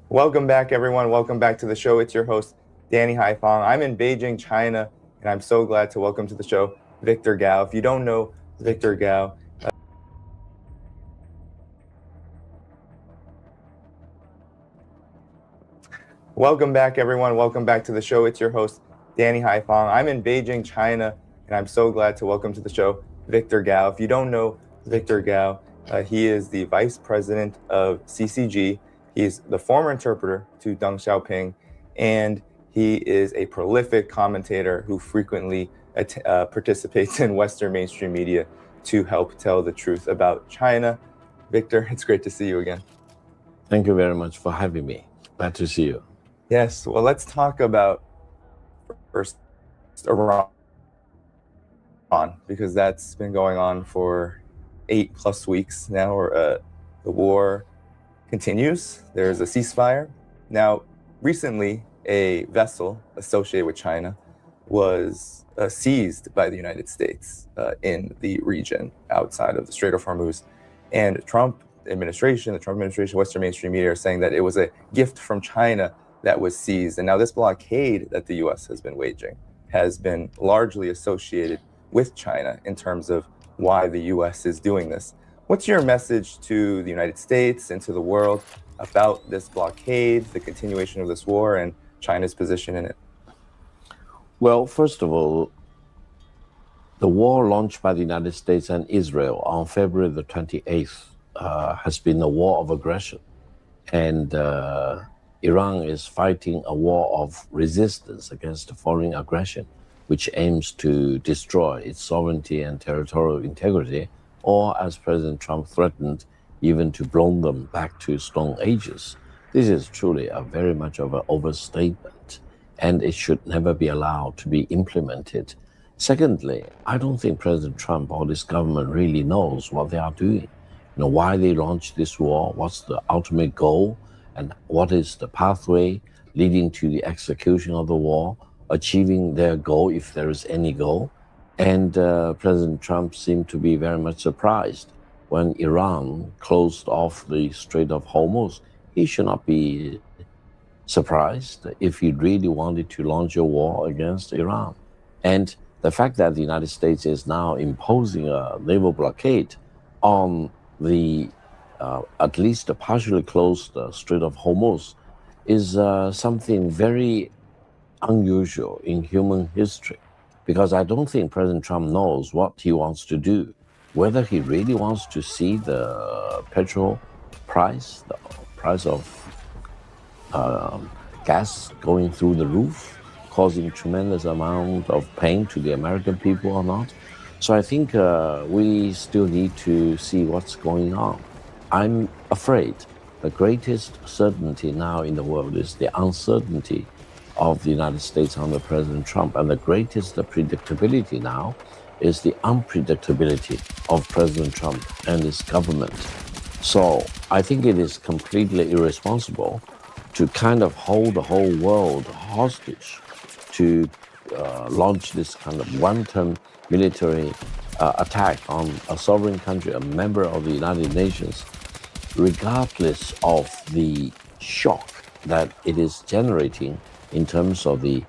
Welcome back, everyone. Welcome back to the show. It's your host, Danny Haifong. I'm in Beijing, China, and I'm so glad to welcome to the show Victor Gao. If you don't know Victor Gao, welcome back, everyone. Welcome back to the show. It's your host, Danny Haifong. I'm in Beijing, China, and I'm so glad to welcome to the show Victor Gao. If you don't know Victor Gao, he is the vice president of CCG. He's the former interpreter to Deng Xiaoping, and he is a prolific commentator who frequently participates in Western mainstream media to help tell the truth about China. Victor, it's great to see you again. Thank you very much for having me. Glad to see you. Yes, well, let's talk about first Iran, because that's been going on for 8+ weeks now, or the war continues. There's a ceasefire. Now, recently, a vessel associated with China was seized by the United States in the region outside of the Strait of Hormuz. And the Trump administration, Western mainstream media are saying that it was a gift from China that was seized. And now this blockade that the U.S. has been waging has been largely associated with China in terms of why the U.S. is doing this. What's your message to the United States and to the world about this blockade, the continuation of this war, and China's position in it? Well, first of all, the war launched by the United States and Israel on February the 28th has been a war of aggression. And Iran is fighting a war of resistance against foreign aggression, which aims to destroy its sovereignty and territorial integrity, or, as President Trump threatened, even to blow them back to Stone Ages. This is truly very much of an overstatement, and it should never be allowed to be implemented. Secondly, I don't think President Trump or this government really knows what they are doing. Why they launched this war, what's the ultimate goal, and what is the pathway leading to the execution of the war, achieving their goal if there is any goal. And President Trump seemed to be very much surprised when Iran closed off the Strait of Hormuz. He should not be surprised if he really wanted to launch a war against Iran. And the fact that the United States is now imposing a naval blockade on the at least a partially closed Strait of Hormuz is something very unusual in human history. Because I don't think President Trump knows what he wants to do, whether he really wants to see the petrol price, the price of gas going through the roof, causing tremendous amount of pain to the American people or not. So I think we still need to see what's going on. I'm afraid the greatest certainty now in the world is the uncertainty of the United States under President Trump. And the greatest predictability now is the unpredictability of President Trump and his government. So I think it is completely irresponsible to kind of hold the whole world hostage to launch this kind of one-term military attack on a sovereign country, a member of the United Nations, regardless of the shock that it is generating in terms of the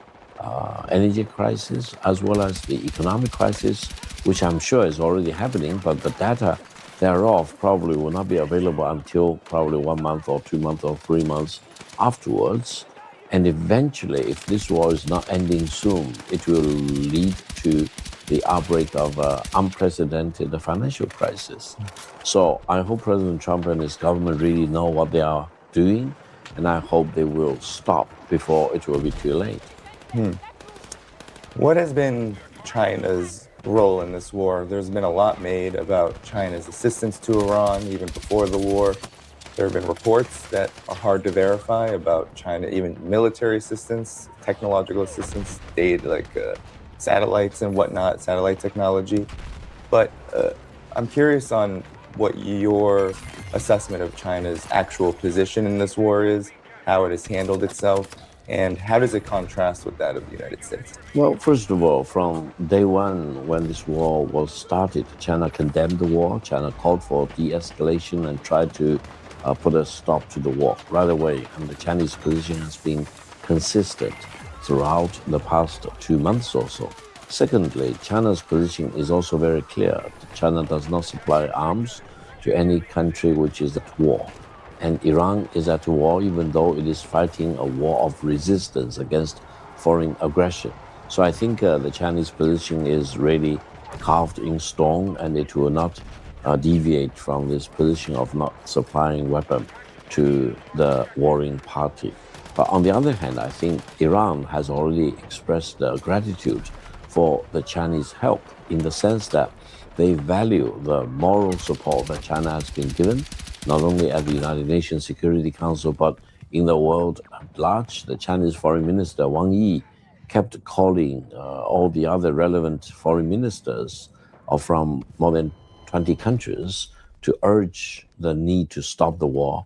energy crisis, as well as the economic crisis, which I'm sure is already happening, but the data thereof probably will not be available until probably 1 month or 2 months or 3 months afterwards. And eventually, if this war is not ending soon, it will lead to the outbreak of unprecedented financial crisis. So I hope President Trump and his government really know what they are doing, and I hope they will stop before it will be too late. What has been China's role in this war? There's been a lot made about China's assistance to Iran even before the war. There have been reports that are hard to verify about China, even military assistance, technological assistance, data like satellites and whatnot, satellite technology. But I'm curious on what your assessment of China's actual position in this war is, how it has handled itself, and how does it contrast with that of the United States? Well, first of all, from day one, when this war was started, China condemned the war. China called for de-escalation and tried to put a stop to the war right away. And the Chinese position has been consistent throughout the past 2 months or so. Secondly, China's position is also very clear. China does not supply arms to any country which is at war. And Iran is at war even though it is fighting a war of resistance against foreign aggression. So I think the Chinese position is really carved in stone, and it will not deviate from this position of not supplying weapon to the warring party. But on the other hand, I think Iran has already expressed gratitude for the Chinese help, in the sense that they value the moral support that China has been given, not only at the United Nations Security Council, but in the world at large. The Chinese Foreign Minister Wang Yi kept calling all the other relevant foreign ministers from more than 20 countries to urge the need to stop the war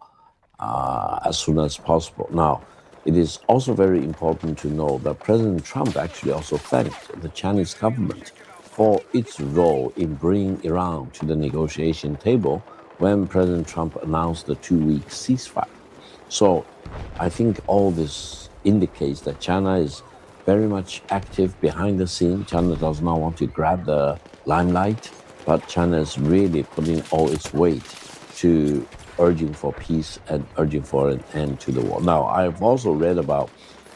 as soon as possible. Now, it is also very important to know that President Trump actually also thanked the Chinese government for its role in bringing Iran to the negotiation table when President Trump announced the 2-week ceasefire. So I think all this indicates that China is very much active behind the scene. China does not want to grab the limelight, but China is really putting all its weight to urging for peace and urging for an end to the war. Now, I've also read about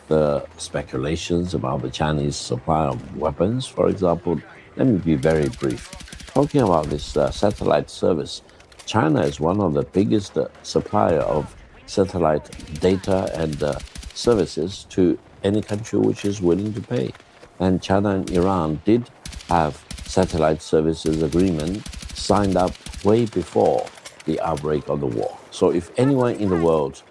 the speculations about the Chinese supply of weapons, for example. Let me be very brief. Talking about this satellite service, China is one of the biggest supplier of satellite data and services to any country which is willing to pay. And China and Iran did have satellite services agreement signed up way before the outbreak of the war. So if anyone in the world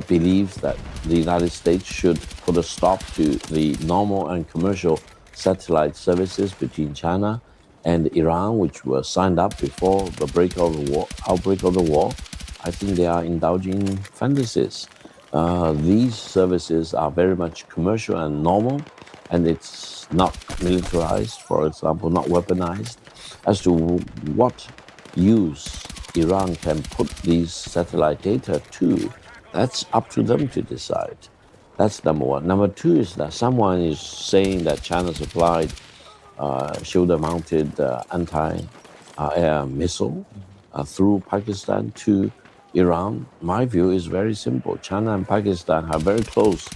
believes that the United States should put a stop to the normal and commercial satellite services between China and Iran, which were signed up before the outbreak of the war, I think they are indulging in fantasies. These services are very much commercial and normal, and it's not militarized, for example, not weaponized. As to what use Iran can put these satellite data to, that's up to them to decide. That's number one. Number two is that someone is saying that China supplied shoulder-mounted anti-air missile through Pakistan to Iran. My view is very simple. China and Pakistan have very close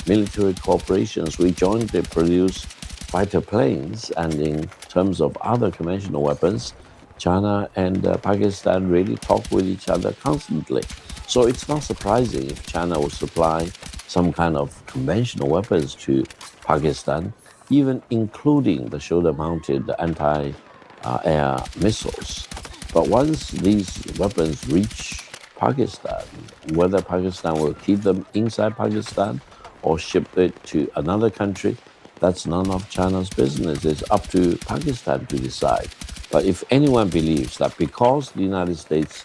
military cooperations. We jointly produce fighter planes, and in terms of other conventional weapons, China and Pakistan really talk with each other constantly. So it's not surprising if China will supply some kind of conventional weapons to Pakistan, even including the shoulder-mounted anti-air missiles. But once these weapons reach Pakistan, whether Pakistan will keep them inside Pakistan or ship it to another country, that's none of China's business. It's up to Pakistan to decide. But if anyone believes that because the United States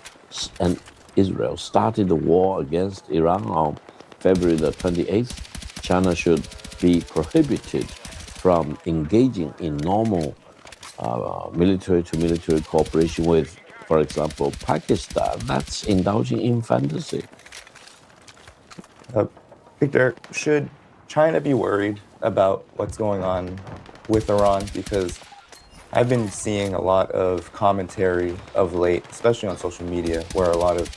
and Israel started the war against Iran on February the 28th, China should be prohibited from engaging in normal military-to-military cooperation with, for example, Pakistan, that's indulging in fantasy. Victor, should China be worried about what's going on with Iran? Because I've been seeing a lot of commentary of late, especially on social media, where a lot of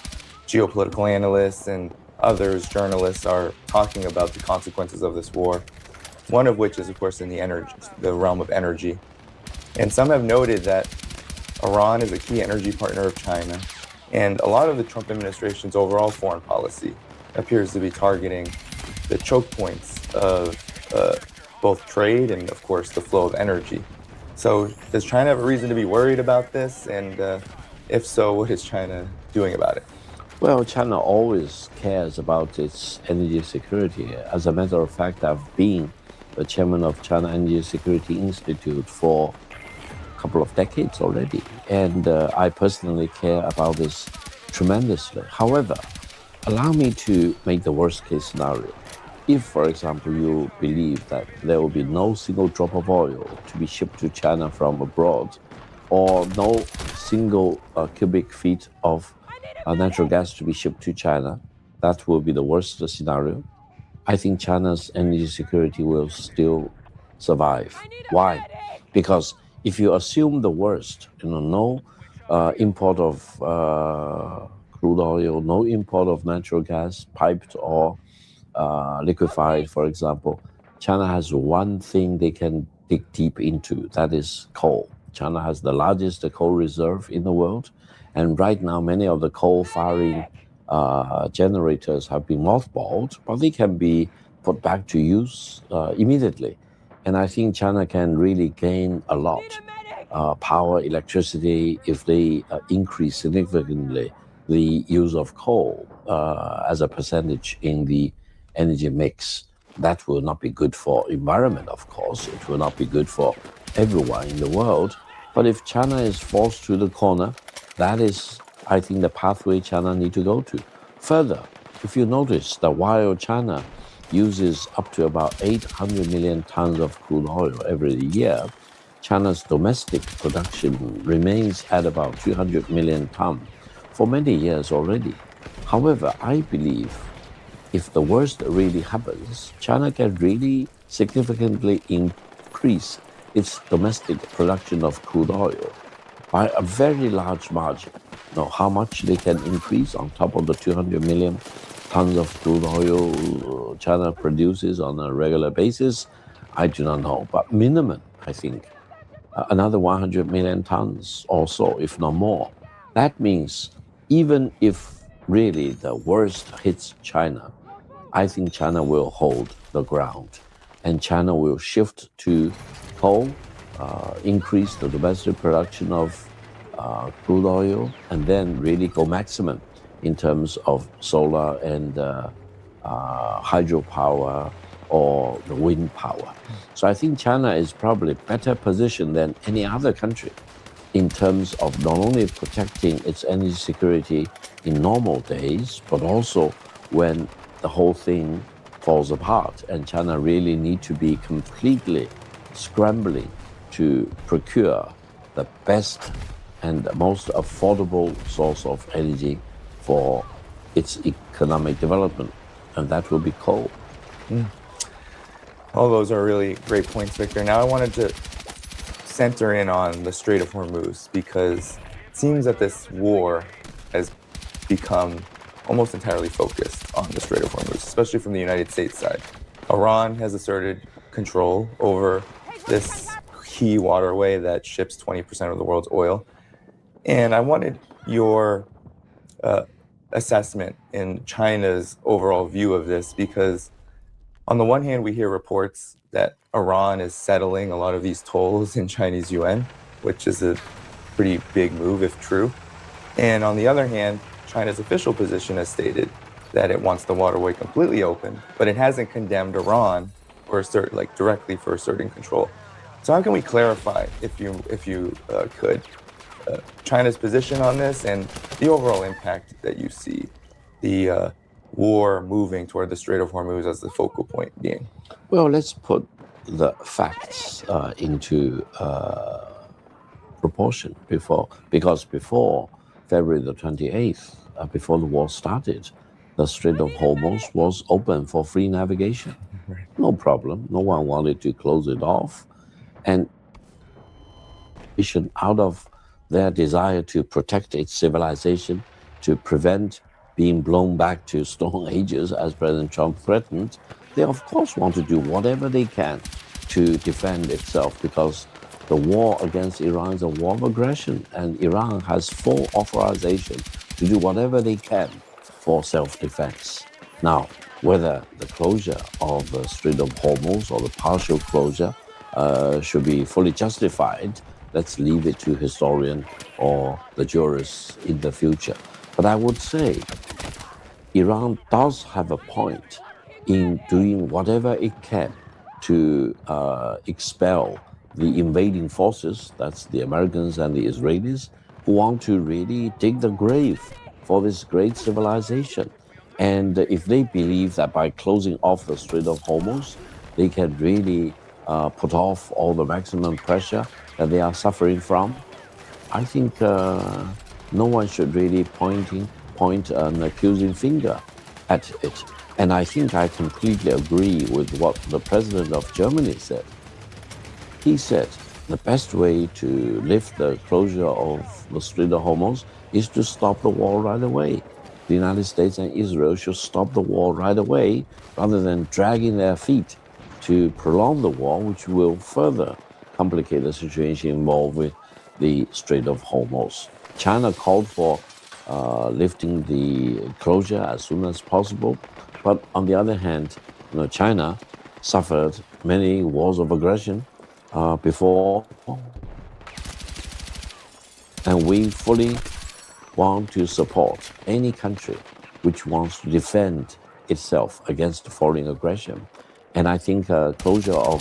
geopolitical analysts and others, journalists, are talking about the consequences of this war. One of which is, of course, in the realm of energy. And some have noted that Iran is a key energy partner of China, and a lot of the Trump administration's overall foreign policy appears to be targeting the choke points of both trade and, of course, the flow of energy. So does China have a reason to be worried about this? And if so, what is China doing about it? Well, China always cares about its energy security. As a matter of fact, I've been the chairman of China Energy Security Institute for a couple of decades already, and I personally care about this tremendously. However, allow me to make the worst case scenario. If, for example, you believe that there will be no single drop of oil to be shipped to China from abroad, or no single cubic feet of natural gas to be shipped to China. That will be the worst scenario. I think China's energy security will still survive. Why? Because if you assume the worst, no import of crude oil, no import of natural gas, piped or liquefied, for example, China has one thing they can dig deep into, that is coal. China has the largest coal reserve in the world, and right now many of the coal-firing generators have been mothballed, but they can be put back to use immediately. And I think China can really gain a lot power, electricity, if they increase significantly the use of coal as a percentage in the energy mix. That will not be good for environment, of course. It will not be good for everyone in the world. But if China is forced to the corner, that is, I think, the pathway China need to go to. Further, if you notice that while China uses up to about 800 million tons of crude oil every year, China's domestic production remains at about 200 million tons for many years already. However, I believe if the worst really happens, China can really significantly increase its domestic production of crude oil by a very large margin. Now, how much they can increase on top of the 200 million tons of crude oil China produces on a regular basis, I do not know. But minimum, I think, another 100 million tons or so, if not more. That means even if really the worst hits China, I think China will hold the ground, and China will shift to coal, increase the domestic production of crude oil, and then really go maximum in terms of solar and hydropower or the wind power. So I think China is probably better positioned than any other country in terms of not only protecting its energy security in normal days, but also when the whole thing falls apart and China really need to be completely scrambling to procure the best and most affordable source of energy for its economic development, and that will be coal. All those are really great points, Victor. Now I wanted to center in on the Strait of Hormuz, because it seems that this war has become almost entirely focused on the Strait of Hormuz, especially from the United States side. Iran has asserted control over this key waterway that ships 20% of the world's oil. And I wanted your assessment in China's overall view of this, because on the one hand, we hear reports that Iran is settling a lot of these tolls in Chinese yuan, which is a pretty big move if true. And on the other hand, China's official position has stated that it wants the waterway completely open, but it hasn't condemned Iran for directly for asserting control. So how can we clarify, if you could, China's position on this and the overall impact that you see the war moving toward the Strait of Hormuz as the focal point being? Well, let's put the facts into proportion because before February the 28th, before the war started, the Strait of Hormuz was open for free navigation. Right. No problem. No one wanted to close it off. And out of their desire to protect its civilization, to prevent being blown back to Stone Ages, as President Trump threatened, they of course want to do whatever they can to defend itself, because the war against Iran is a war of aggression, and Iran has full authorization to do whatever they can for self-defense. Now, whether the closure of the Strait of Hormuz or the partial closure should be fully justified, let's leave it to historians or the jurists in the future. But I would say Iran does have a point in doing whatever it can to expel the invading forces, that's the Americans and the Israelis, who want to really dig the grave for this great civilization. And if they believe that by closing off the Strait of Hormuz, they can really put off all the maximum pressure that they are suffering from, I think no one should really point an accusing finger at it. And I think I completely agree with what the president of Germany said. He said the best way to lift the closure of the Strait of Hormuz is to stop the war right away. The United States and Israel should stop the war right away rather than dragging their feet to prolong the war, which will further complicate the situation involved with the Strait of Hormuz. China called for lifting the closure as soon as possible, but on the other hand, China suffered many wars of aggression before, and we fully want to support any country which wants to defend itself against foreign aggression. And I think closure of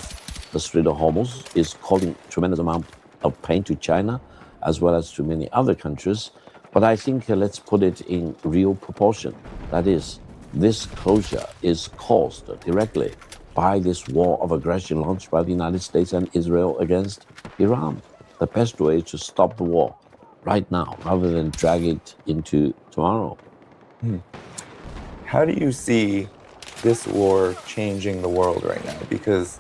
the Strait of Hormuz is causing tremendous amount of pain to China as well as to many other countries. But I think let's put it in real proportion. That is, this closure is caused directly by this war of aggression launched by the United States and Israel against Iran. The best way is to stop the war right now rather than drag it into tomorrow. How do you see this war changing the world right now? Because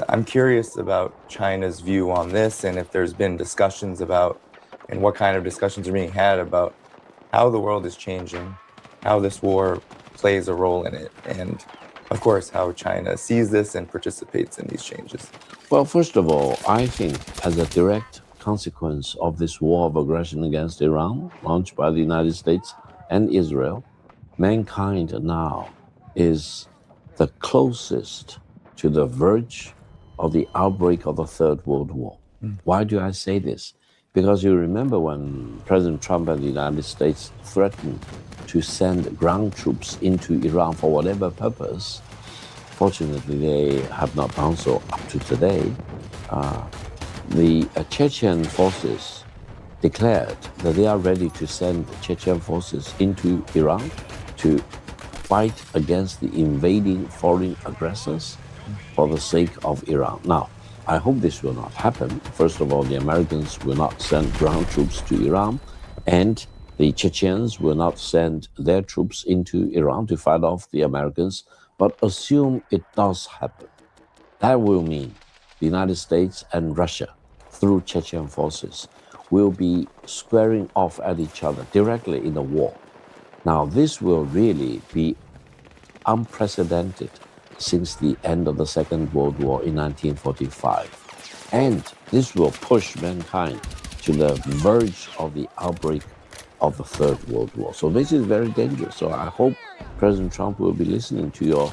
I'm curious about China's view on this, and if there's been discussions about, and what kind of discussions are being had about how the world is changing, how this war plays a role in it, and of course, how China sees this and participates in these changes. Well, first of all, I think as a direct consequence of this war of aggression against Iran, launched by the United States and Israel, mankind now is the closest to the verge of the outbreak of the Third World War. Why do I say this? Because you remember when President Trump and the United States threatened to send ground troops into Iran for whatever purpose. Fortunately, they have not done so up to today. The Chechen forces declared that they are ready to send Chechen forces into Iran to fight against the invading foreign aggressors for the sake of Iran. Now, I hope this will not happen. First of all, the Americans will not send ground troops to Iran, and the Chechens will not send their troops into Iran to fight off the Americans, but assume it does happen. That will mean the United States and Russia, through Chechen forces, will be squaring off at each other directly in a war. Now, this will really be unprecedented since the end of the Second World War in 1945. And this will push mankind to the verge of the outbreak of the Third World War. So this is very dangerous. So I hope President Trump will be listening to your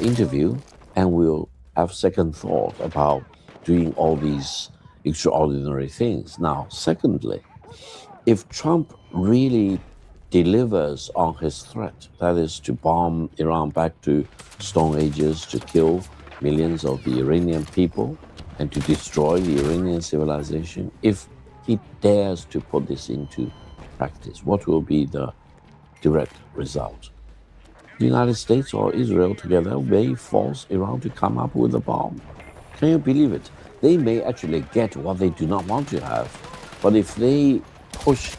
interview and will have second thought about doing all these extraordinary things. Now, secondly, if Trump really delivers on his threat, that is to bomb Iran back to Stone Ages, to kill millions of the Iranian people, and to destroy the Iranian civilization, if he dares to put this into practice, what will be the direct result? The United States or Israel together may force Iran to come up with a bomb. Can you believe it? They may actually get what they do not want to have, but if they push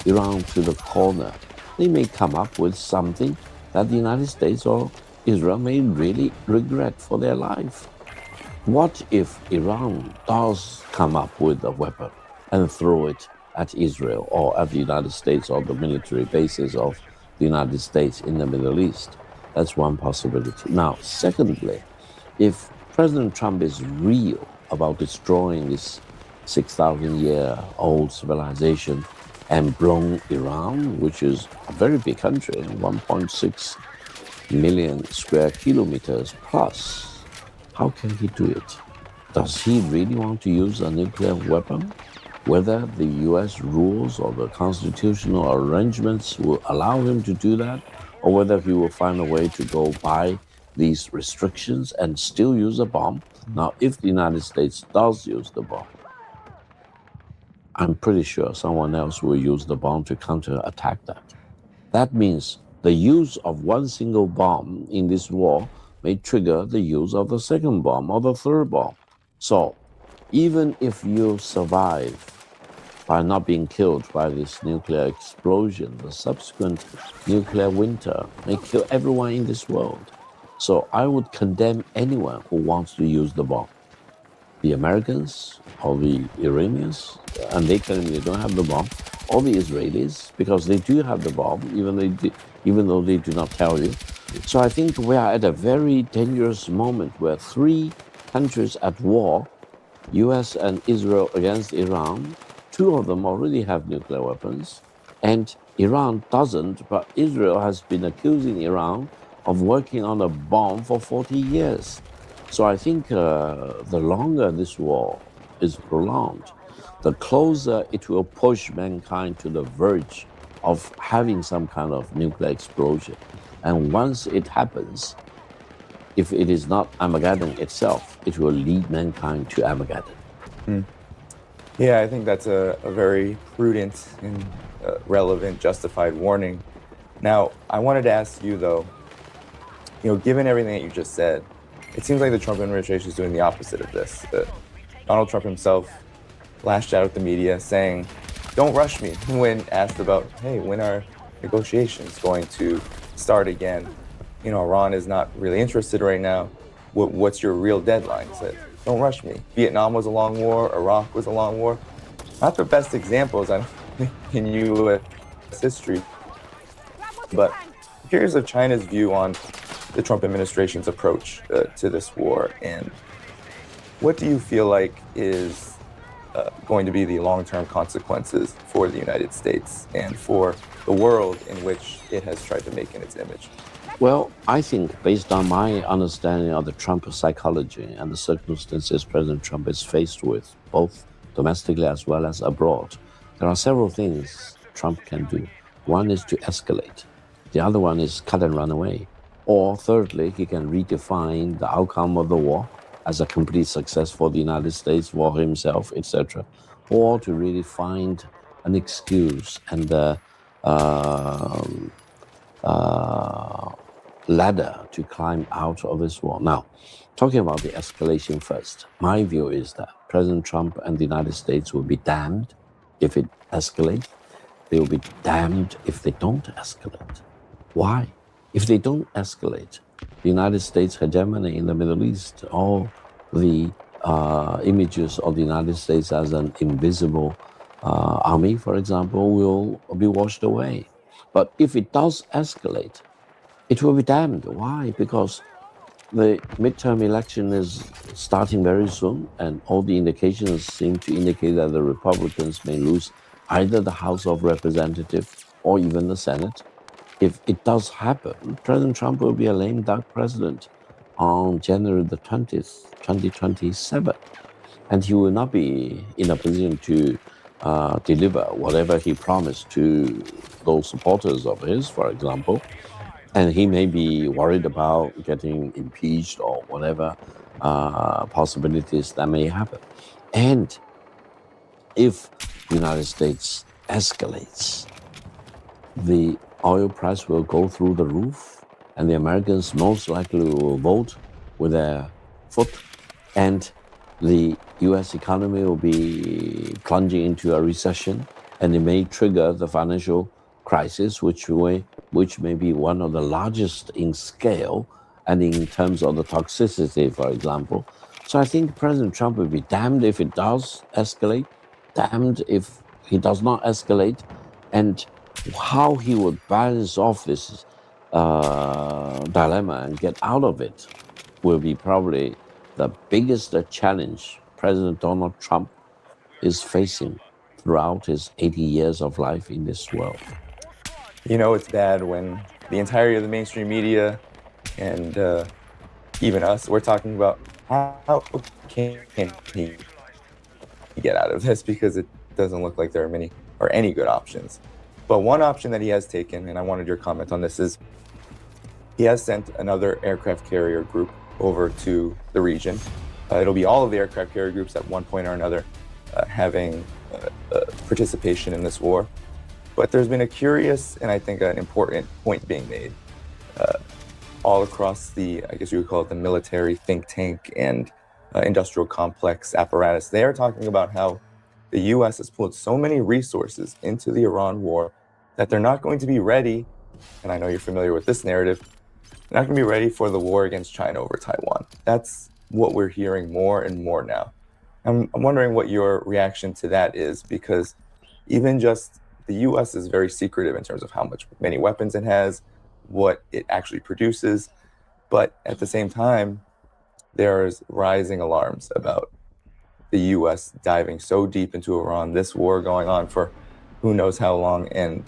Iran to the corner, they may come up with something that the United States or Israel may really regret for their life. What if Iran does come up with a weapon and throw it at Israel or at the United States or the military bases of the United States in the Middle East? That's one possibility. Now, secondly, if President Trump is real about destroying this 6,000-year-old civilization and blown Iran, which is a very big country, 1.6 million square kilometers plus, how can he do it? Does he really want to use a nuclear weapon? Whether the US rules or the constitutional arrangements will allow him to do that, or whether he will find a way to go by these restrictions and still use a bomb. Now, if the United States does use the bomb, I'm pretty sure someone else will use the bomb to counterattack that. That means the use of one single bomb in this war may trigger the use of the second bomb or the third bomb. So even if you survive by not being killed by this nuclear explosion, the subsequent nuclear winter may kill everyone in this world. So I would condemn anyone who wants to use the bomb. The Americans or the Iranians, and they claim they don't have the bomb, or the Israelis, because they do have the bomb, even though they do not tell you. So I think we are at a very dangerous moment where three countries at war, US and Israel against Iran, two of them already have nuclear weapons, and Iran doesn't, but Israel has been accusing Iran of working on a bomb for 40 years. So I think the longer this war is prolonged, the closer it will push mankind to the verge of having some kind of nuclear explosion. And once it happens, if it is not Armageddon itself, it will lead mankind to Armageddon. Yeah, I think that's a very prudent and relevant, justified warning. Now, I wanted to ask you, though, given everything that you just said, it seems like the Trump administration is doing the opposite of this. Donald Trump himself lashed out at the media saying, "Don't rush me," when asked about, hey, when are negotiations going to start again? Iran is not really interested right now. What's your real deadline? He said, "Don't rush me." Vietnam was a long war. Iraq was a long war. Not the best examples, I don't think, in U.S. history. But I'm curious of China's view on the Trump administration's approach to this war, and what do you feel like is going to be the long-term consequences for the United States and for the world in which it has tried to make in its image? Well, I think based on my understanding of the Trump psychology and the circumstances President Trump is faced with, both domestically as well as abroad, there are several things Trump can do. One is to escalate. The other one is cut and run away. Or thirdly, he can redefine the outcome of the war as a complete success for the United States, for himself, etc. Or to really find an excuse and ladder to climb out of this war. Now, talking about the escalation first, my view is that President Trump and the United States will be damned if it escalates. They will be damned if they don't escalate. Why? If they don't escalate, the United States hegemony in the Middle East, all the images of the United States as an invisible army, for example, will be washed away. But if it does escalate, it will be damned. Why? Because the midterm election is starting very soon, and all the indications seem to indicate that the Republicans may lose either the House of Representatives or even the Senate. If it does happen, President Trump will be a lame duck president on January the 20th, 2027. And he will not be in a position to deliver whatever he promised to those supporters of his, for example. And he may be worried about getting impeached or whatever possibilities that may happen. And if the United States escalates, the oil price will go through the roof, and the Americans most likely will vote with their foot, and the US economy will be plunging into a recession, and it may trigger the financial crisis, which may be one of the largest in scale and in terms of the toxicity, for example. So I think President Trump will be damned if it does escalate, damned if he does not escalate, and how he would balance off this dilemma and get out of it will be probably the biggest challenge President Donald Trump is facing throughout his 80 years of life in this world. It's bad when the entirety of the mainstream media and even us, we're talking about how can he get out of this, because it doesn't look like there are many or any good options. But one option that he has taken, and I wanted your comment on this, is he has sent another aircraft carrier group over to the region. It'll be all of the aircraft carrier groups at one point or another having participation in this war. But there's been a curious and I think an important point being made all across the, I guess you would call it the military think tank and industrial complex apparatus. They are talking about how the US has pulled so many resources into the Iran war that they're not going to be ready, and I know you're familiar with this narrative, they're not going to be ready for the war against China over Taiwan. That's what we're hearing more and more now. I'm wondering what your reaction to that is, because even just the US is very secretive in terms of how many weapons it has, what it actually produces. But at the same time, there's rising alarms about the US diving so deep into Iran, this war going on for who knows how long, and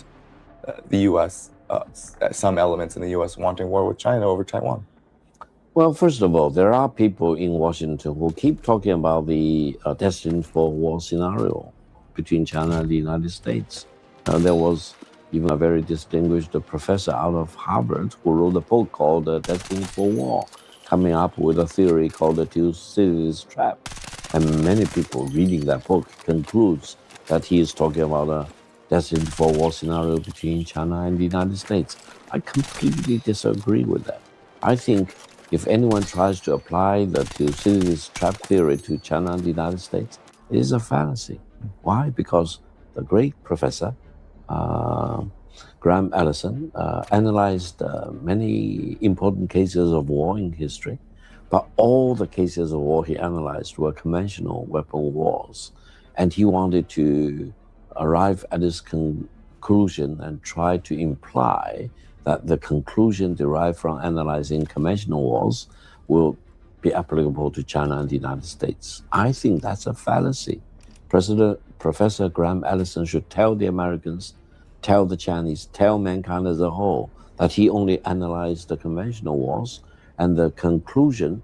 the US, some elements in the US wanting war with China over Taiwan. Well, first of all, there are people in Washington who keep talking about the destined for war scenario between China and the United States. There was even a very distinguished professor out of Harvard who wrote a book called Destined for War, coming up with a theory called the Thucydides trap. And many people reading that book concludes that he is talking about a destined for war scenario between China and the United States. I completely disagree with that. I think if anyone tries to apply the Thucydides trap theory to China and the United States, it is a fallacy. Why? Because the great professor, Graham Allison, analyzed many important cases of war in history, but all the cases of war he analyzed were conventional weapon wars. And he wanted to arrive at his conclusion and try to imply that the conclusion derived from analyzing conventional wars will be applicable to China and the United States. I think that's a fallacy. Professor Graham Allison should tell the Americans, tell the Chinese, tell mankind as a whole that he only analyzed the conventional wars, and the conclusion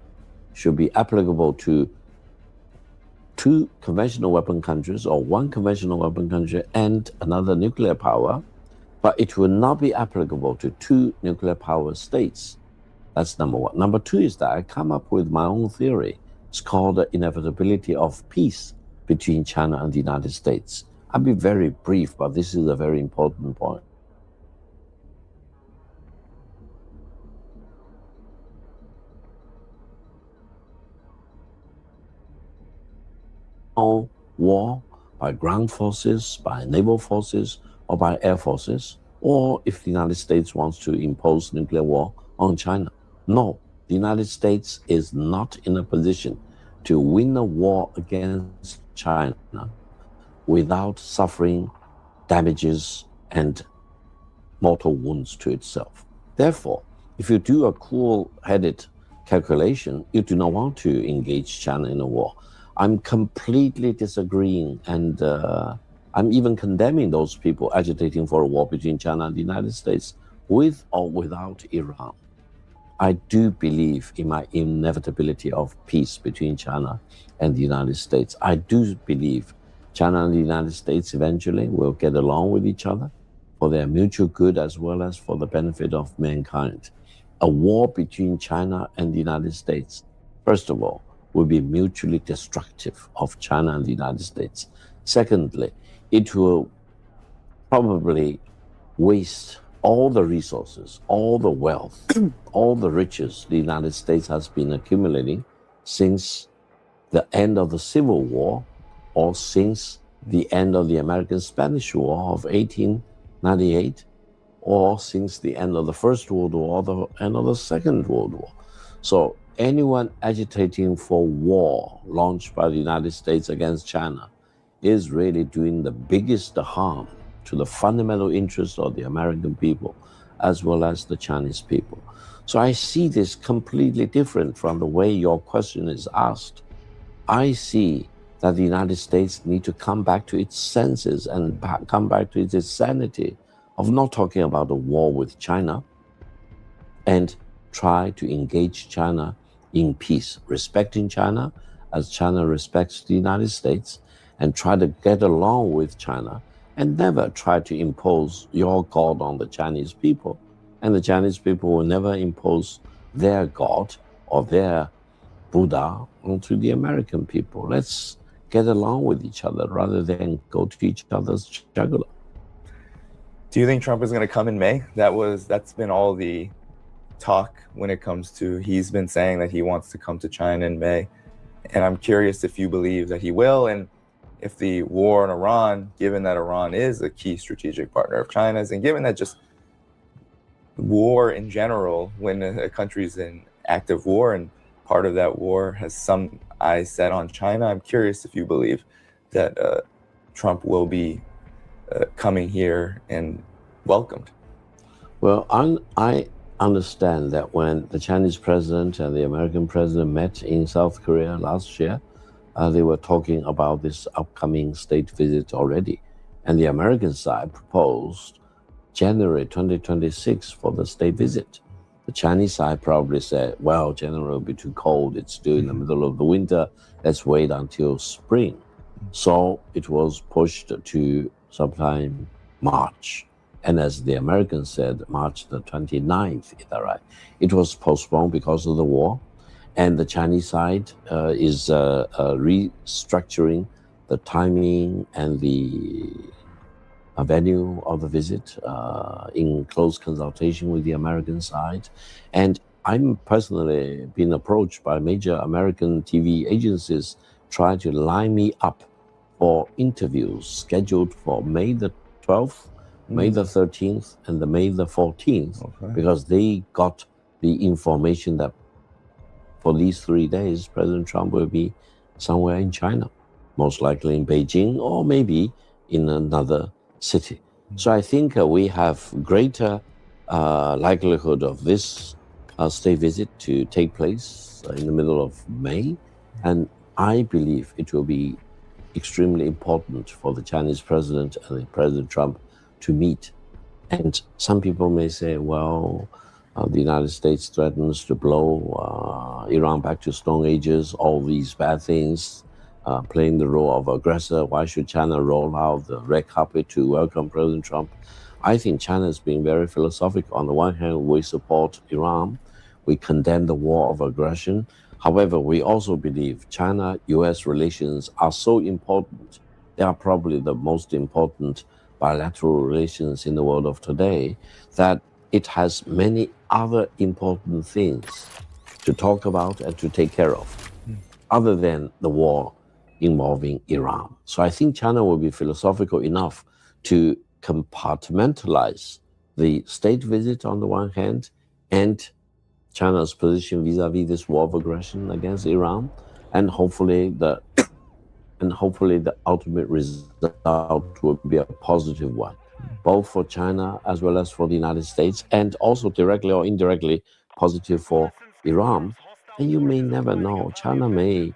should be applicable to two conventional weapon countries or one conventional weapon country and another nuclear power, but it will not be applicable to two nuclear power states. That's number one. Number two is that I come up with my own theory. It's called the inevitability of peace between China and the United States. I'll be very brief, but this is a very important point. War by ground forces, by naval forces, or by air forces, or if the United States wants to impose nuclear war on China. No, the United States is not in a position to win a war against China without suffering damages and mortal wounds to itself. Therefore, if you do a cool-headed calculation, you do not want to engage China in a war. I'm completely disagreeing, and I'm even condemning those people agitating for a war between China and the United States, with or without Iran. I do believe in my inevitability of peace between China and the United States. I do believe China and the United States eventually will get along with each other for their mutual good as well as for the benefit of mankind. A war between China and the United States, first of all, will be mutually destructive of China and the United States. Secondly, it will probably waste all the resources, all the wealth, all the riches the United States has been accumulating since the end of the Civil War, or since the end of the American-Spanish War of 1898, or since the end of the First World War, or the end of the Second World War. So anyone agitating for war launched by the United States against China is really doing the biggest harm to the fundamental interests of the American people as well as the Chinese people. So I see this completely different from the way your question is asked. I see that the United States need to come back to its senses and come back to its sanity of not talking about a war with China, and try to engage China in peace, respecting China as China respects the United States, and try to get along with China, and never try to impose your God on the Chinese people. And the Chinese people will never impose their God or their Buddha onto the American people. Let's get along with each other rather than go to each other's jugular. Do you think Trump is going to come in May? That's been all the talk when it comes to, he's been saying that he wants to come to China in May. And I'm curious if you believe that he will, and if the war in Iran, given that Iran is a key strategic partner of China's, and given that just war in general, when a country's in active war and part of that war has some eyes set on China, I'm curious if you believe that Trump will be coming here and welcomed. Well, I understand that when the Chinese president and the American president met in South Korea last year, they were talking about this upcoming state visit already. And the American side proposed January 2026 for the state visit. The Chinese side probably said, well, January will be too cold. It's still in the middle of the winter. Let's wait until spring. So it was pushed to sometime March. And as the Americans said, March the 29th, is that right? It was postponed because of the war. And the Chinese side is restructuring the timing and the venue of the visit in close consultation with the American side. And I'm personally been approached by major American TV agencies trying to line me up for interviews scheduled for May the 12th, May the 13th, and the May the 14th, because they got the information that for these 3 days, President Trump will be somewhere in China, most likely in Beijing or maybe in another city. So I think we have greater likelihood of this state visit to take place in the middle of May. And I believe it will be extremely important for the Chinese president and President Trump to meet. And some people may say, well, the United States threatens to blow Iran back to Stone Ages, all these bad things, playing the role of aggressor. Why should China roll out the red carpet to welcome President Trump? I think China is being very philosophical. On the one hand, we support Iran. We condemn the war of aggression. However, we also believe China-US relations are so important. They are probably the most important bilateral relations in the world of today, that it has many other important things to talk about and to take care of, other than the war involving Iran. So I think China will be philosophical enough to compartmentalize the state visit on the one hand and China's position vis-a-vis this war of aggression against Iran, and hopefully the ultimate result will be a positive one, both for China as well as for the United States, and also directly or indirectly positive for Iran. And you may never know, China may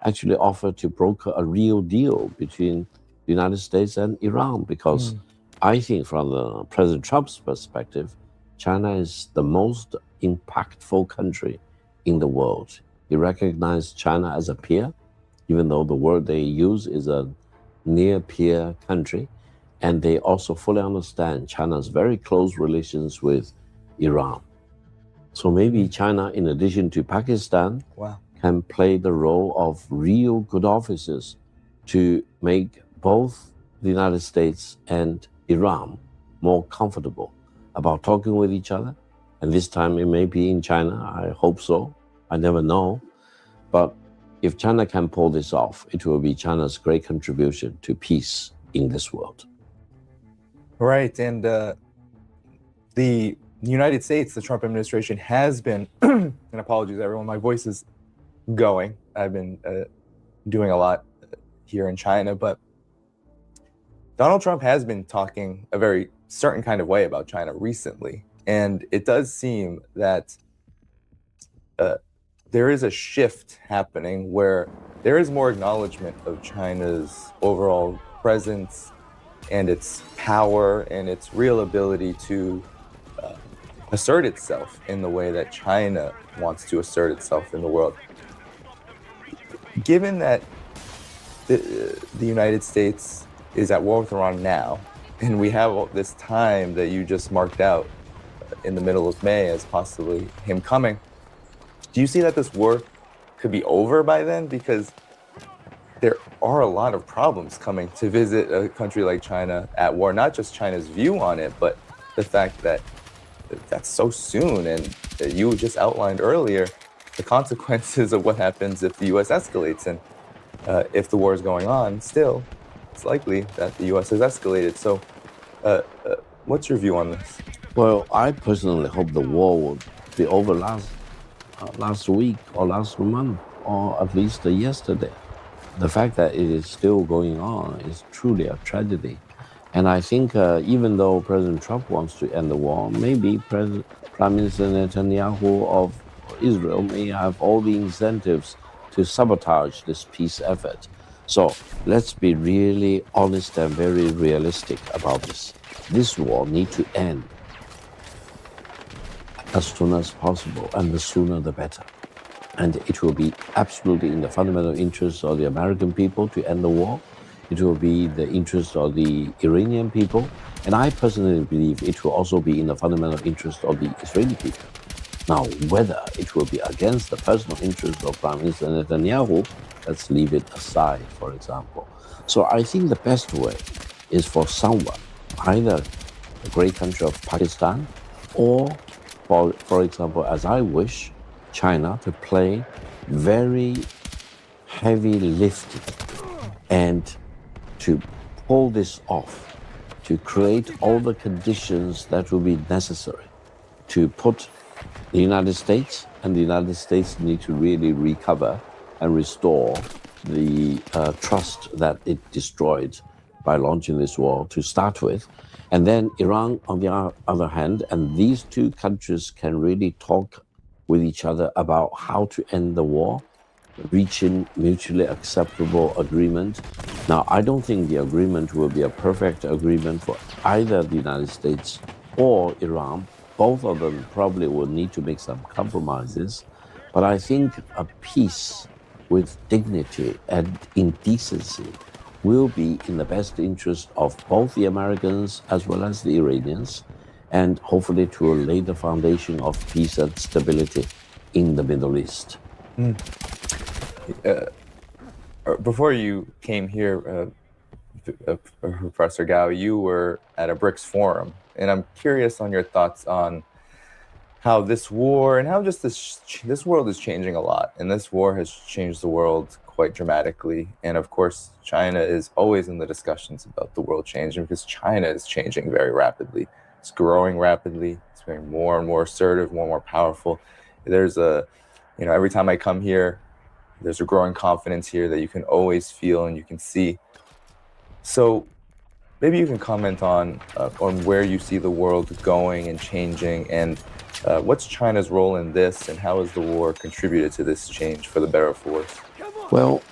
actually offer to broker a real deal between the United States and Iran, because I think from the President Trump's perspective, China is the most impactful country in the world. He recognized China as a peer, even though the word they use is a near peer country. And they also fully understand China's very close relations with Iran. So maybe China, in addition to Pakistan, can play the role of real good officers to make both the United States and Iran more comfortable about talking with each other. And this time it may be in China. I hope so. I never know. But if China can pull this off, it will be China's great contribution to peace in this world. Right. And the United States, the Trump administration has been, and apologies everyone, my voice is going. I've been doing a lot here in China, but Donald Trump has been talking a very certain kind of way about China recently. And it does seem that there is a shift happening where there is more acknowledgement of China's overall presence and its power and its real ability to assert itself in the way that China wants to assert itself in the world. Given that the United States is at war with Iran now, and we have all this time that you just marked out in the middle of May as possibly him coming, do you see that this war could be over by then? Because there are a lot of problems coming to visit a country like China at war, not just China's view on it, but the fact that that's so soon. And you just outlined earlier the consequences of what happens if the US escalates. And if the war is going on still, it's likely that the U.S. has escalated. So, what's your view on this? Well, I personally hope the war will be over last week or last month, or at least yesterday. The fact that it is still going on is truly a tragedy. And I think even though President Trump wants to end the war, maybe Prime Minister Netanyahu of Israel may have all the incentives to sabotage this peace effort. So let's be really honest and very realistic about this. This war needs to end as soon as possible, and the sooner the better. And it will be absolutely in the fundamental interest of the American people to end the war. It will be the interest of the Iranian people. And I personally believe it will also be in the fundamental interest of the Israeli people. Now, whether it will be against the personal interests of Prime Minister Netanyahu, let's leave it aside, for example. So I think the best way is for someone, either the great country of Pakistan or, for example, as I wish, China to play very heavy lifting and to pull this off, to create all the conditions that will be necessary to put the United States, and the United States need to really recover and restore the trust that it destroyed by launching this war to start with. And then Iran, on the other hand, and these two countries can really talk with each other about how to end the war, reaching mutually acceptable agreement. Now, I don't think the agreement will be a perfect agreement for either the United States or Iran. Both of them probably will need to make some compromises. But I think a peace with dignity and in decency will be in the best interest of both the Americans as well as the Iranians, and hopefully to lay the foundation of peace and stability in the Middle East. Before you came here, Professor Gao, you were at a BRICS forum, and I'm curious on your thoughts on how this war and how just this world is changing a lot, and this war has changed the world quite dramatically. And of course, China is always in the discussions about the world changing because China is changing very rapidly. It's growing rapidly. It's becoming more and more assertive, more and more powerful. There's every time I come here, there's a growing confidence here that you can always feel and you can see. So maybe you can comment on where you see the world going and changing, and what's China's role in this, and how has the war contributed to this change for the better or for worse? Well,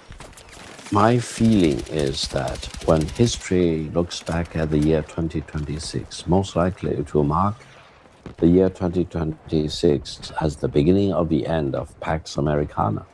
my feeling is that when history looks back at the year 2026, most likely it will mark the year 2026 as the beginning of the end of Pax Americana.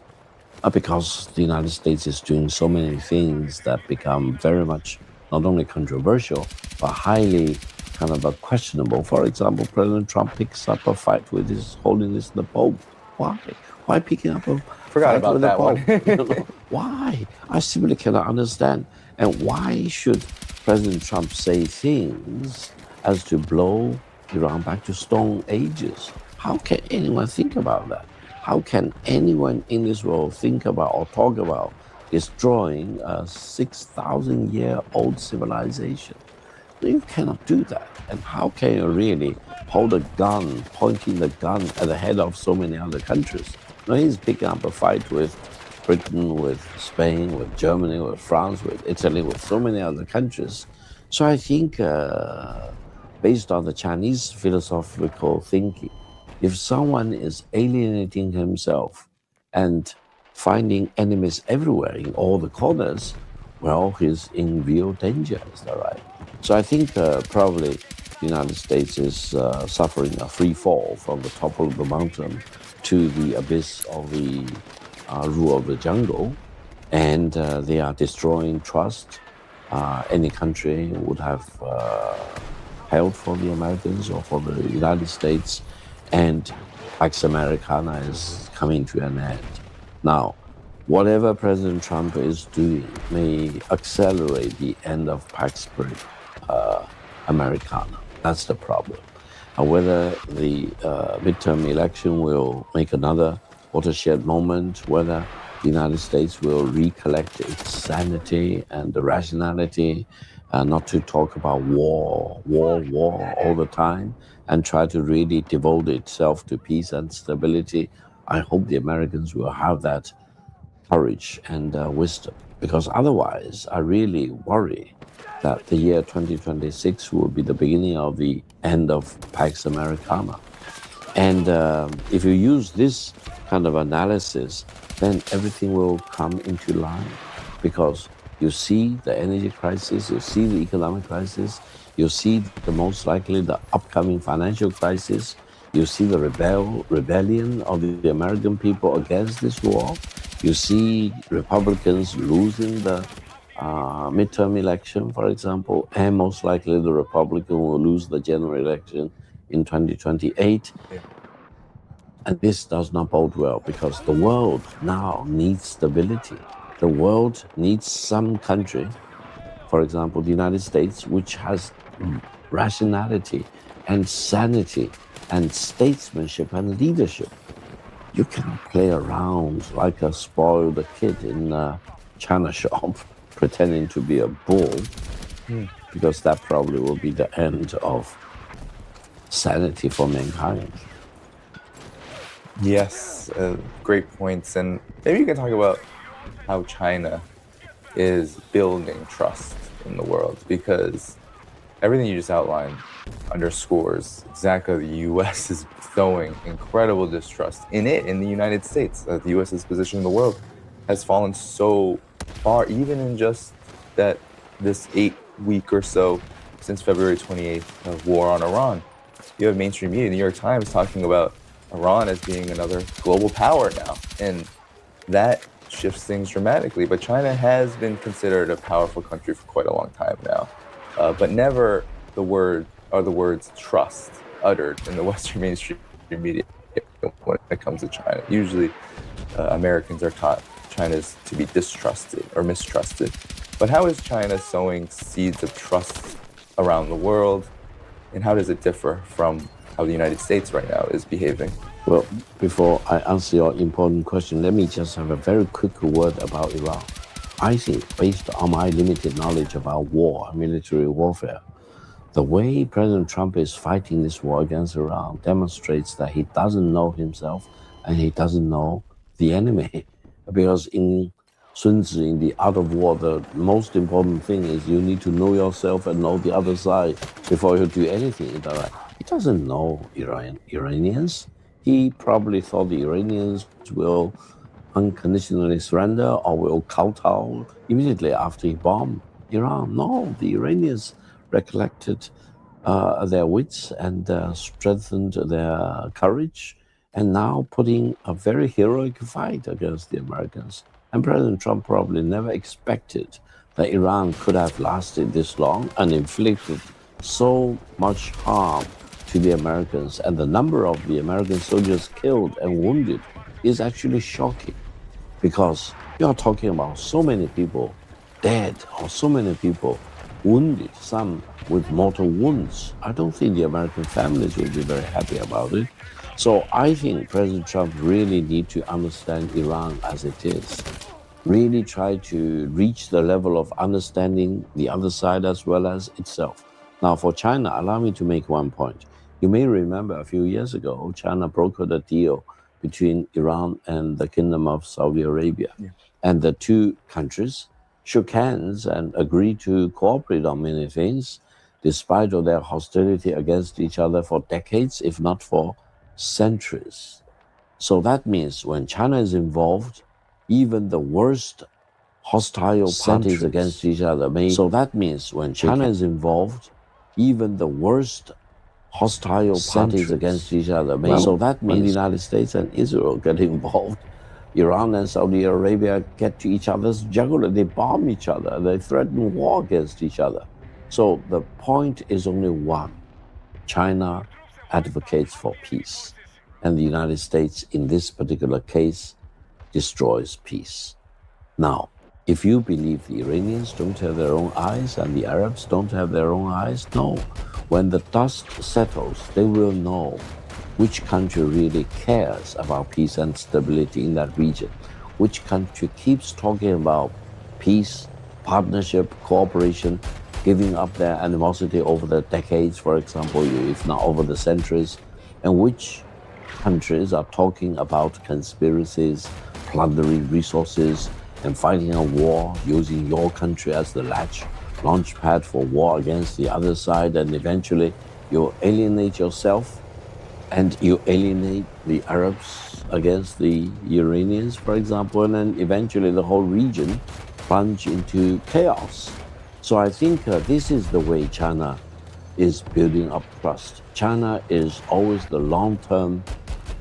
Because the United States is doing so many things that become very much not only controversial, but highly kind of questionable. For example, President Trump picks up a fight with His Holiness the Pope. Why? Why picking up a Forgot fight about with that the Pope? one. Why? I simply cannot understand. And why should President Trump say things as to blow Iran back to stone ages? How can anyone think about that? How can anyone in this world think about or talk about destroying a 6,000-year-old civilization? You cannot do that. And how can you really hold a gun, pointing the gun at the head of so many other countries? Now, he's picking up a fight with Britain, with Spain, with Germany, with France, with Italy, with so many other countries. So I think based on the Chinese philosophical thinking, if someone is alienating himself and finding enemies everywhere in all the corners, well, he's in real danger, is that right? So I think probably the United States is suffering a free fall from the top of the mountain to the abyss of the rule of the jungle, and they are destroying trust. Any country would have held for the Americans or for the United States, and Pax Americana is coming to an end. Now, whatever President Trump is doing may accelerate the end of Pax Americana. That's the problem. Whether the midterm election will make another watershed moment, whether the United States will recollect its sanity and the rationality, not to talk about war all the time, and try to really devote itself to peace and stability. I hope the Americans will have that courage and wisdom, because otherwise I really worry that the year 2026 will be the beginning of the end of Pax Americana. And if you use this kind of analysis, then everything will come into line, because you see the energy crisis, you see the economic crisis, you see the most likely the upcoming financial crisis, you see the rebellion of the American people against this war, you see Republicans losing the midterm election, for example, and most likely the Republican will lose the general election in 2028. Yeah. And this does not bode well, because the world now needs stability. The world needs some country, for example, the United States, which has rationality and sanity and statesmanship and leadership. You cannot play around like a spoiled kid in a china shop pretending to be a bull, because that probably will be the end of sanity for mankind. Yes, great points. And maybe you can talk about how China is building trust in the world, because everything you just outlined underscores exactly the U.S. is sowing incredible distrust in the United States. The U.S.'s position in the world has fallen so far, even in just this 8 week or so since February 28th war on Iran. You have mainstream media, the New York Times, talking about Iran as being another global power now, and that shifts things dramatically. But China has been considered a powerful country for quite a long time now, but never the words trust uttered in the Western mainstream media when it comes to China. Usually, Americans are taught China's to be distrusted or mistrusted. But how is China sowing seeds of trust around the world, and how does it differ from how the United States right now is behaving? Well, before I answer your important question, let me just have a very quick word about Iran. I think, based on my limited knowledge about war and military warfare, the way President Trump is fighting this war against Iran demonstrates that he doesn't know himself and he doesn't know the enemy. Because in Sun Tzu, in the art of war, the most important thing is you need to know yourself and know the other side before you do anything in Iraq. He doesn't know Iranians. He probably thought the Iranians will unconditionally surrender or will kowtow immediately after he bombed Iran. No, the Iranians recollected their wits and strengthened their courage, and now putting a very heroic fight against the Americans. And President Trump probably never expected that Iran could have lasted this long and inflicted so much harm to the Americans. And the number of the American soldiers killed and wounded is actually shocking, because you are talking about so many people dead or so many people wounded, some with mortal wounds. I don't think the American families will be very happy about it. So I think President Trump really needs to understand Iran as it is. Really try to reach the level of understanding the other side as well as itself. Now, for China, allow me to make one point. You may remember a few years ago, China brokered a deal between Iran and the Kingdom of Saudi Arabia. Yeah. And the two countries shook hands and agreed to cooperate on many things, despite of their hostility against each other for decades, if not for centuries. So that means when China is involved, even the worst hostile parties against each other may. So that means when China is involved, even the worst hostile parties against each other may. So that means when the United States and Israel get involved, Iran and Saudi Arabia get to each other's jugular. They bomb each other. They threaten war against each other. So the point is only one. China advocates for peace, and the United States, in this particular case, destroys peace. Now, if you believe the Iranians don't have their own eyes and the Arabs don't have their own eyes, no. When the dust settles, they will know which country really cares about peace and stability in that region. which country keeps talking about peace, partnership, cooperation, giving up their animosity over the decades, for example, if not over the centuries, and which countries are talking about conspiracies, plundering resources, and fighting a war using your country as the launch pad for war against the other side, and eventually you alienate yourself and you alienate the Arabs against the Iranians, for example, and then eventually the whole region plunge into chaos. So I think this is the way China is building up trust. China is always the long-term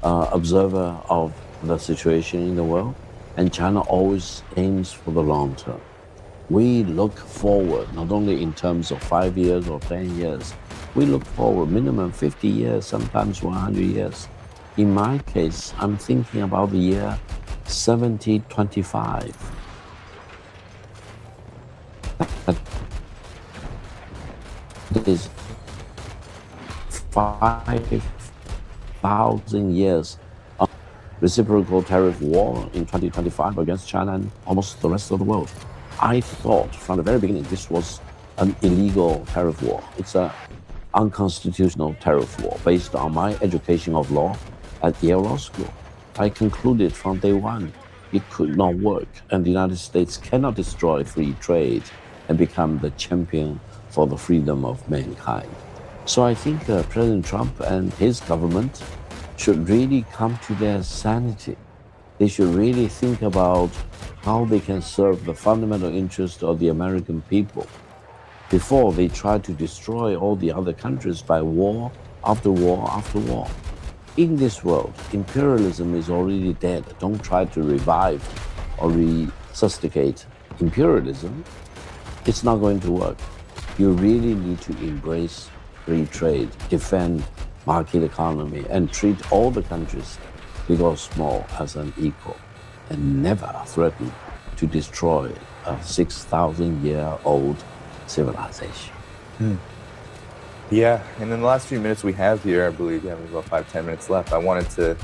observer of the situation in the world, and China always aims for the long term. We look forward, not only in terms of 5 years or 10 years, we look forward minimum 50 years, sometimes 100 years. In my case, I'm thinking about the year 7025. That is 5,000 years of reciprocal tariff war in 2025 against China and almost the rest of the world. I thought from the very beginning this was an illegal tariff war. It's an unconstitutional tariff war based on my education of law at Yale Law School. I concluded from day one it could not work, and the United States cannot destroy free trade and become the champion for the freedom of mankind. So I think President Trump and his government should really come to their sanity. They should really think about how they can serve the fundamental interest of the American people before they try to destroy all the other countries by war after war after war. In this world, imperialism is already dead. Don't try to revive or resuscitate imperialism. It's not going to work. You really need to embrace free trade, defend market economy, and treat all the countries, big or small, as an equal, and never threaten to destroy a 6,000-year-old civilization. Yeah, and in the last few minutes we have here, I believe we have about 5-10 minutes left. I wanted to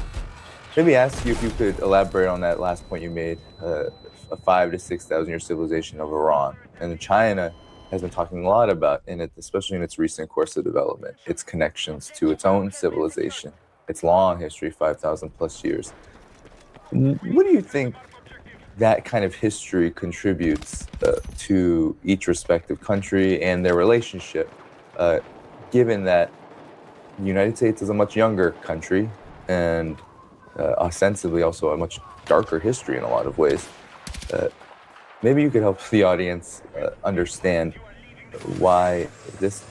maybe ask you if you could elaborate on that last point you made, a 5,000 to 6,000 year civilization of Iran. And China has been talking a lot about, in it, especially in its recent course of development, its connections to its own civilization, its long history, 5,000 plus years. What do you think that kind of history contributes to each respective country and their relationship, given that the United States is a much younger country and ostensibly also a much darker history in a lot of ways? Maybe you could help the audience understand why this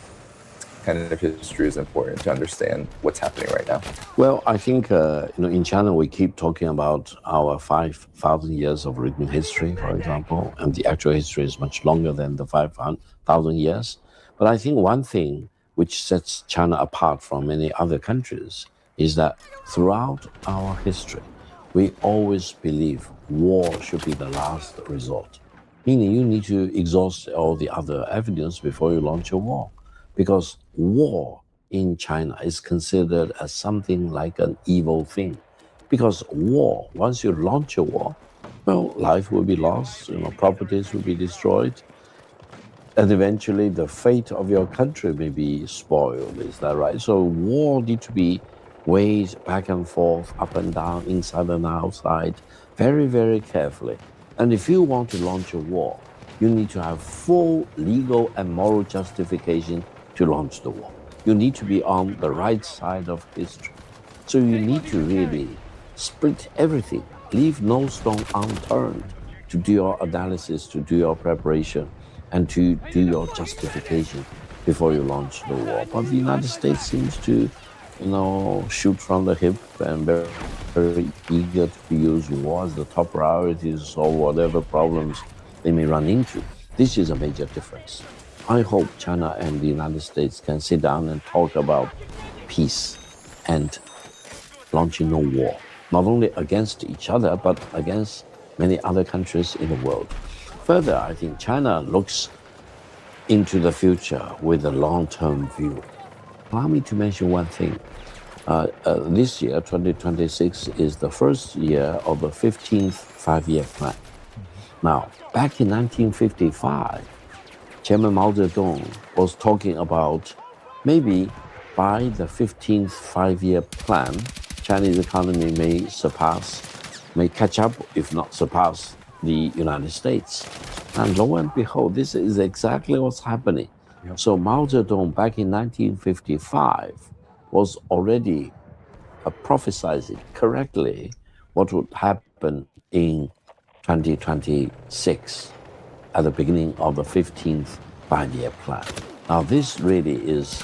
kind of history is important to understand what's happening right now. Well, I think in China we keep talking about our 5,000 years of written history, for example, and the actual history is much longer than the 5,000 years. But I think one thing which sets China apart from many other countries is that throughout our history, we always believe war should be the last resort. Meaning you need to exhaust all the other evidence before you launch a war. Because war in China is considered as something like an evil thing. Because war, once you launch a war, well, life will be lost, properties will be destroyed, and eventually the fate of your country may be spoiled. Is that right? So war need to be weighed back and forth, up and down, inside and outside, very, very carefully. And if you want to launch a war, you need to have full legal and moral justification to launch the war. You need to be on the right side of history. So you need to really split everything, leave no stone unturned to do your analysis, to do your preparation, and to do your justification before you launch the war. But the United States seems to, shoot from the hip and very, very eager to use war as the top priority to solve whatever problems they may run into. This is a major difference. I hope China and the United States can sit down and talk about peace and launching no war, not only against each other, but against many other countries in the world. Further, I think China looks into the future with a long-term view. Allow me to mention one thing. This year, 2026, is the first year of the 15th five-year plan. Now, back in 1955, Chairman Mao Zedong was talking about maybe by the 15th five-year plan, Chinese economy may catch up, if not surpass, the United States. And lo and behold, this is exactly what's happening. Yep. So Mao Zedong back in 1955 was already prophesizing correctly what would happen in 2026 at the beginning of the 15th five-year plan. Now, this really is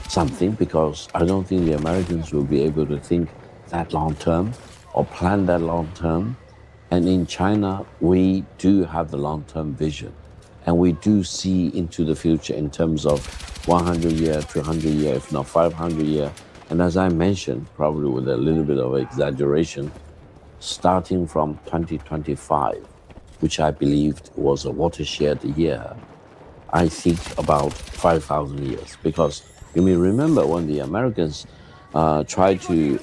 something because I don't think the Americans will be able to think that long term or plan that long term. And in China, we do have the long-term vision. And we do see into the future in terms of 100 year, 200 year, if not 500 year. And as I mentioned, probably with a little bit of exaggeration, starting from 2025, which I believed was a watershed year, I think about 5,000 years. Because you may remember when the Americans tried to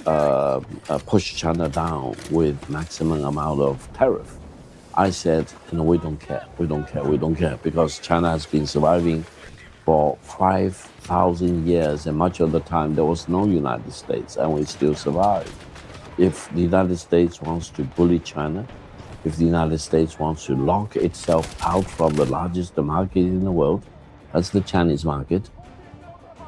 push China down with maximum amount of tariff, I said, we don't care, because China has been surviving for 5,000 years, and much of the time there was no United States, and we still survived. If the United States wants to bully China, if the United States wants to lock itself out from the largest market in the world, that's the Chinese market,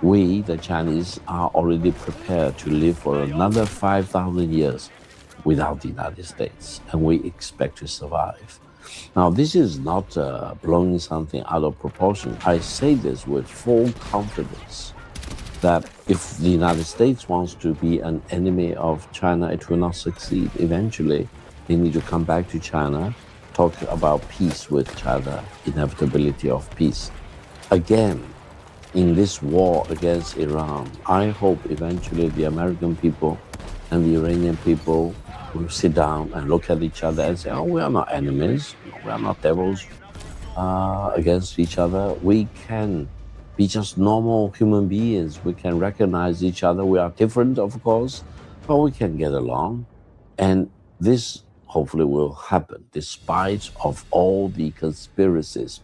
we, the Chinese, are already prepared to live for another 5,000 years without the United States, and we expect to survive. Now, this is not blowing something out of proportion. I say this with full confidence that if the United States wants to be an enemy of China, it will not succeed. Eventually, they need to come back to China, talk about peace with China, inevitability of peace. Again, in this war against Iran, I hope eventually the American people and the Iranian people will sit down and look at each other and say, we are not enemies, we are not devils against each other. We can be just normal human beings. We can recognize each other. We are different, of course, but we can get along. And this hopefully will happen despite of all the conspiracies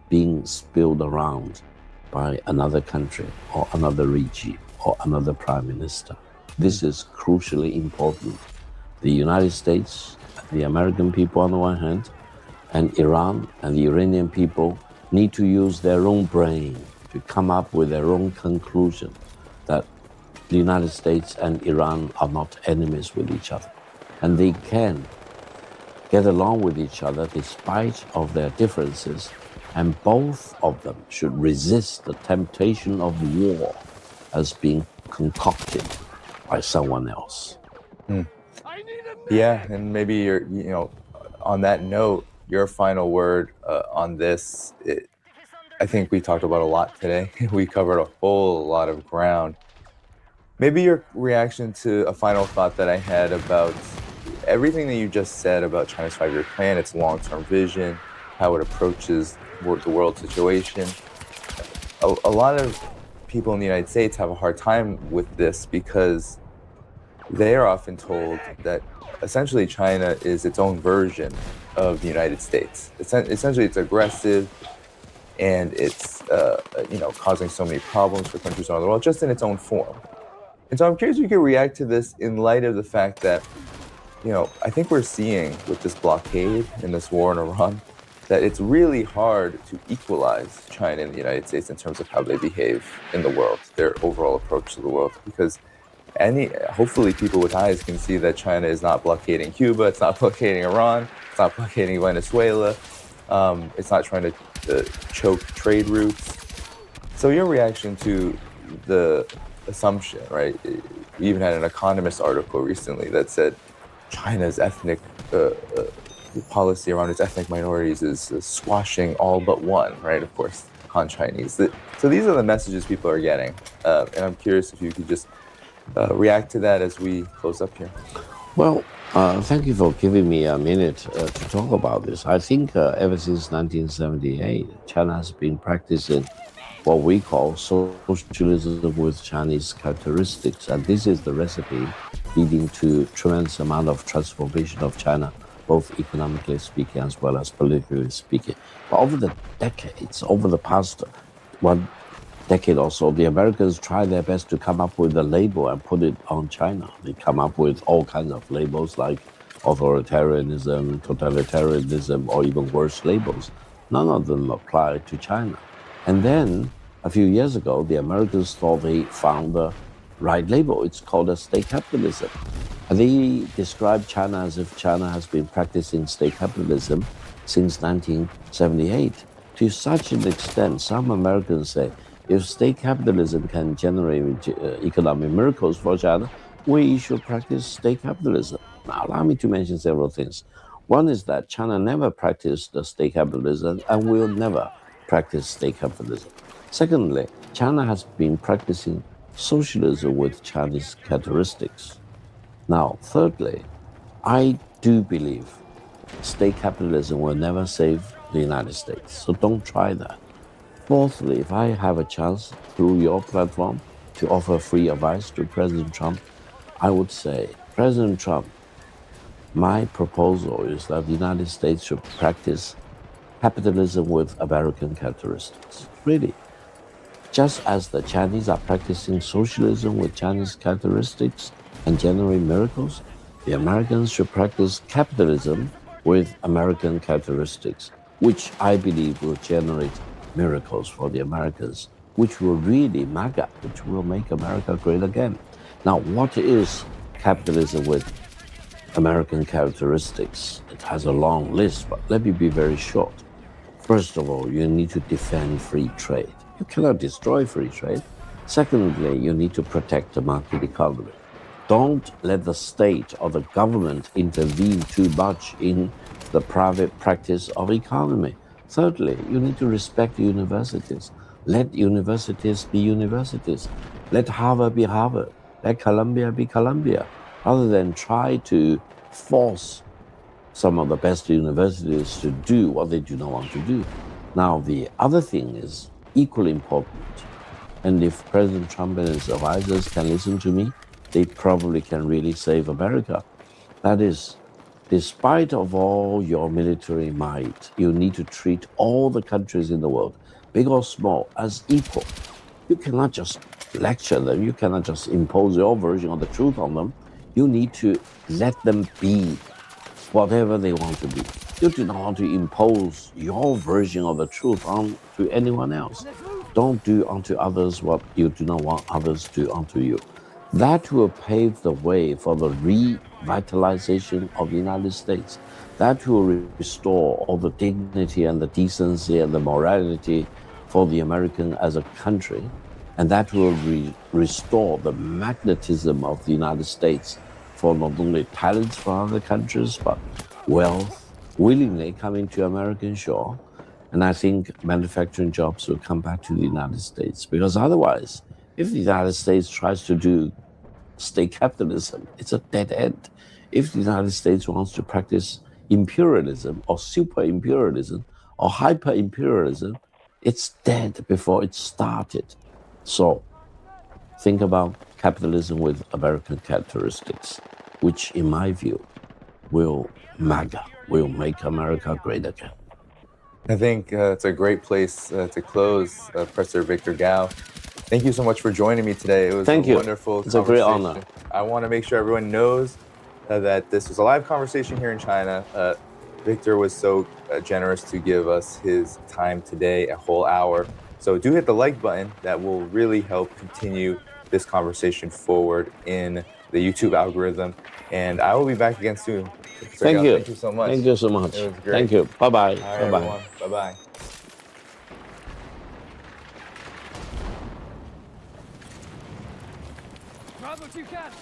being spilled around by another country or another regime or another prime minister. This is crucially important. The United States, the American people on the one hand, and Iran and the Iranian people need to use their own brain to come up with their own conclusion that the United States and Iran are not enemies with each other. And they can get along with each other despite of their differences, and both of them should resist the temptation of war as being concocted by someone else. Yeah, and maybe on that note, your final word on this. I think we talked about a lot today. We covered a whole lot of ground. Maybe your reaction to a final thought that I had about everything that you just said about China's five-year plan, its long-term vision, how it approaches the world situation. A lot of people in the United States have a hard time with this because they are often told that essentially China is its own version of the United States. Essentially, it's aggressive and it's causing so many problems for countries around the world, just in its own form. And so I'm curious if you could react to this in light of the fact that, I think we're seeing with this blockade and this war in Iran, that it's really hard to equalize China and the United States in terms of how they behave in the world, their overall approach to the world, because hopefully people with eyes can see that China is not blockading Cuba, it's not blockading Iran, it's not blockading Venezuela, it's not trying to choke trade routes. So your reaction to the assumption, right? We even had an Economist article recently that said China's ethnic policy around its ethnic minorities is squashing all but one, right? Of course, Han Chinese. So these are the messages people are getting. And I'm curious if you could just react to that as we close up here. Well, thank you for giving me a minute to talk about this. I think ever since 1978, China has been practicing what we call socialism with Chinese characteristics. And this is the recipe leading to tremendous amount of transformation of China, both economically speaking as well as politically speaking. But over the decades, over the past 1 decade or so, the Americans try their best to come up with a label and put it on China. They come up with all kinds of labels like authoritarianism, totalitarianism, or even worse labels. None of them apply to China. And then a few years ago, the Americans thought they found the right label. It's called a state capitalism. And they describe China as if China has been practicing state capitalism since 1978. To such an extent, some Americans say, if state capitalism can generate economic miracles for China, we should practice state capitalism. Now, allow me to mention several things. One is that China never practiced the state capitalism and will never practice state capitalism. Secondly, China has been practicing socialism with Chinese characteristics. Now, thirdly, I do believe state capitalism will never save the United States, so don't try that. Fourthly, if I have a chance through your platform to offer free advice to President Trump, I would say, President Trump, my proposal is that the United States should practice capitalism with American characteristics. Really. Just as the Chinese are practicing socialism with Chinese characteristics and generate miracles, the Americans should practice capitalism with American characteristics, which I believe will generate miracles for the Americans, which will really MAGA, which will make America great again. Now, what is capitalism with American characteristics? It has a long list, but let me be very short. First of all, you need to defend free trade. You cannot destroy free trade. Secondly, you need to protect the market economy. Don't let the state or the government intervene too much in the private practice of economy. Thirdly, you need to respect universities. Let universities be universities. Let Harvard be Harvard. Let Columbia be Columbia. Rather than try to force some of the best universities to do what they do not want to do. Now, the other thing is equally important. And if President Trump and his advisors can listen to me, they probably can really save America. That is, despite of all your military might, you need to treat all the countries in the world, big or small, as equal. You cannot just lecture them. You cannot just impose your version of the truth on them. You need to let them be whatever they want to be. You do not want to impose your version of the truth onto anyone else. Don't do unto others what you do not want others to do unto you. That will pave the way for the revitalization of the United States. That will restore all the dignity and the decency and the morality for the American as a country. And that will restore the magnetism of the United States for not only talents from other countries, but wealth willingly coming to American shore. And I think manufacturing jobs will come back to the United States. Because otherwise, if the United States tries to do state capitalism, it's a dead end. If the United States wants to practice imperialism or super imperialism or hyper imperialism, it's dead before it started. So think about capitalism with American characteristics, which in my view will make America great again. I think it's a great place to close, Professor Victor Gao. Thank you so much for joining me today. It was Thank a you. wonderful It's a great honor. I want to make sure everyone knows that this was a live conversation here in China. Victor was so generous to give us his time today, a whole hour. So do hit the like button. That will really help continue this conversation forward in the YouTube algorithm. And I will be back again soon. Thank you. Thank you so much. Thank you so much. It was great. Thank you. Bye-bye. All right, Bye-bye. everyone. Bye-bye. Bravo 2 Cat!